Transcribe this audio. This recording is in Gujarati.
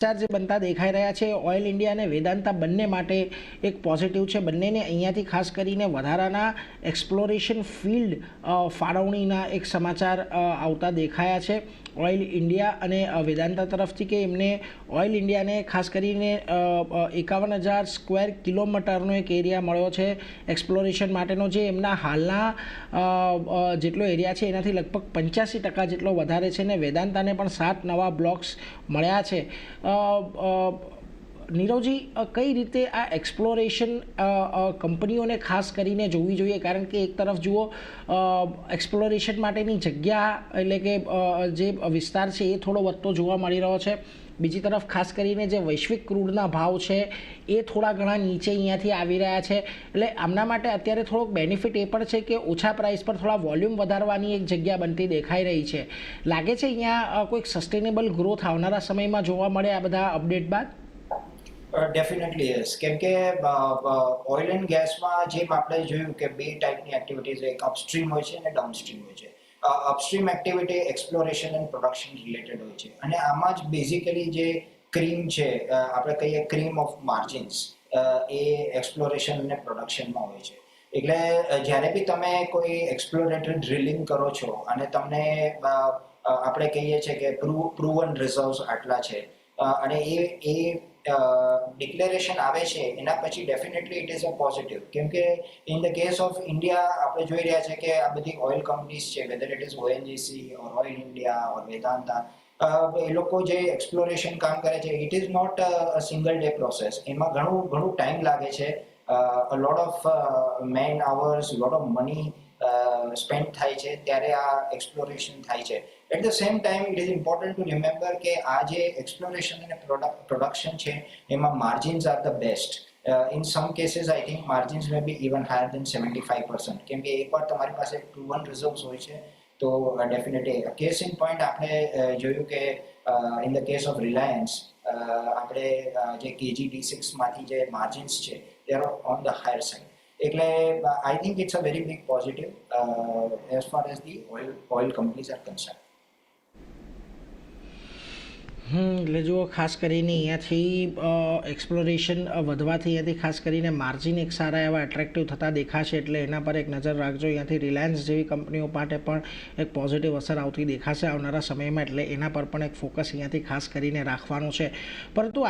જે બનતા દેખાઈ રહ્યા છે ઓઇલ ઇન્ડિયા અને વેદાંતા બંને માટે એક પોઝિટિવ છે। બંનેને અહીંયાથી ખાસ કરીને વધારાના એક્સપ્લોરેશન ફિલ્ડ ફાળવણીના એક સમાચાર આવતા દેખાયા છે ઓઇલ ઇન્ડિયા અને વેદાંતા તરફથી કે એમને ઓઇલ ઇન્ડિયાને ખાસ કરીને 51,000 સ્ક્વેર કિલોમીટરનો એક એરિયા મળ્યો છે એક્સપ્લોરેશન માટેનો, જે એમના હાલના જેટલો એરિયા છે એનાથી લગભગ 85% જેટલો વધારે છે। અને વેદાંતાને પણ 7 નવા બ્લોક્સ મળ્યા છે। નીરવજી, કઈ રીતે આ એક્સપ્લોરેશન કંપનીઓને ખાસ કરીને જોવી જોઈએ? કારણ કે એક તરફ જુઓ એક્સપ્લોરેશન માટેની જગ્યા એટલે કે જે વિસ્તાર છે એ થોડો વધતો જોવા મળી રહ્યો છે, બીજી તરફ ખાસ કરીને જે વૈશ્વિક ક્રૂડના ભાવ છે એ થોડા ઘણા નીચે અહીંયાથી આવી રહ્યા છે, એટલે આમના માટે અત્યારે થોડોક બેનિફિટ એ પણ છે કે ઓછા પ્રાઇસ પર થોડા વોલ્યુમ વધારવાની એક જગ્યા બનતી દેખાઈ રહી છે। લાગે છે અહીંયા કોઈક સસ્ટેનેબલ ગ્રોથ આવનારા સમયમાં જોવા મળે આ બધા અપડેટ બાદ? ડેફિનેટલી યસ, કેમ કે ઓઇલ એન્ડ ગેસમાં જેમ આપણે જોયું કે બે ટાઈપની એક્ટિવિટીઝ, એક અપસ્ટ્રીમ હોય છે અને ડાઉનસ્ટ્રીમ હોય છે। Upstream activity exploration and production related હોય છે, અને આમાં જ બેઝિકલી જે ક્રીમ છે, આપણે કહીએ cream of margins, A exploration અને પ્રોડક્શનમાં હોય છે। એટલે જ્યારે બી તમે કોઈ એક્સપ્લોરેટરી ડ્રિલિંગ કરો છો અને તમને આપણે કહીએ છીએ કે પ્રૂવન રિઝર્વ્સ આટલા છે અને એ ડિક્લેરેશન આવે છે, એના પછી definitely it is a positive, કેમ કે in the case of India આપણે જોઈ રહ્યા છે કે આ બધી ઓઇલ કંપનીઝ છે, whether it is ONGC or Oil India or Vedanta, એ લોકો જે એક્સપ્લોરેશન કામ કરે છે it is not a single day process, એમાં ઘણું ટાઈમ લાગે છે, a lot of man hours, lot of money spend થાય છે, ત્યારે આ એક્સપ્લોરેશન થાય છે। At the same time it is important to remember કે આ જે એક્સપ્લોરેશન અને પ્રોડક્શન છે એમાં margins are the best. In some cases I think margins may be even higher than 75%, કેમ કે એકવાર તમારી પાસે પ્રૂવન રિઝર્વ્સ હોય છે તો ડેફિનેટલી કેસ ઇન પોઈન્ટ આપણે જોયું કે in the case of Reliance આપણે જે KG-D6 માંથી જે માર્જિન્સ છે they are on the higher side, એટલે I think it's a very big positive as far as the oil companies are concerned। એટલે જુઓ, ખાસ કરીને અહીંયાથી એક્સપ્લોરેશન વધવાથી અહીંયાથી ખાસ કરીને માર્જિન એક સારા એવા એટ્રેક્ટિવ થતા દેખાશે, એટલે એના પર એક નજર રાખજો। અહીંયાથી રિલાયન્સ જેવી કંપનીઓ માટે પણ એક પોઝિટિવ અસર આવતી દેખાશે આવનારા સમયમાં, એટલે એના પર પણ એક ફોકસ અહીંયાથી ખાસ કરીને રાખવાનું છે। પરંતુ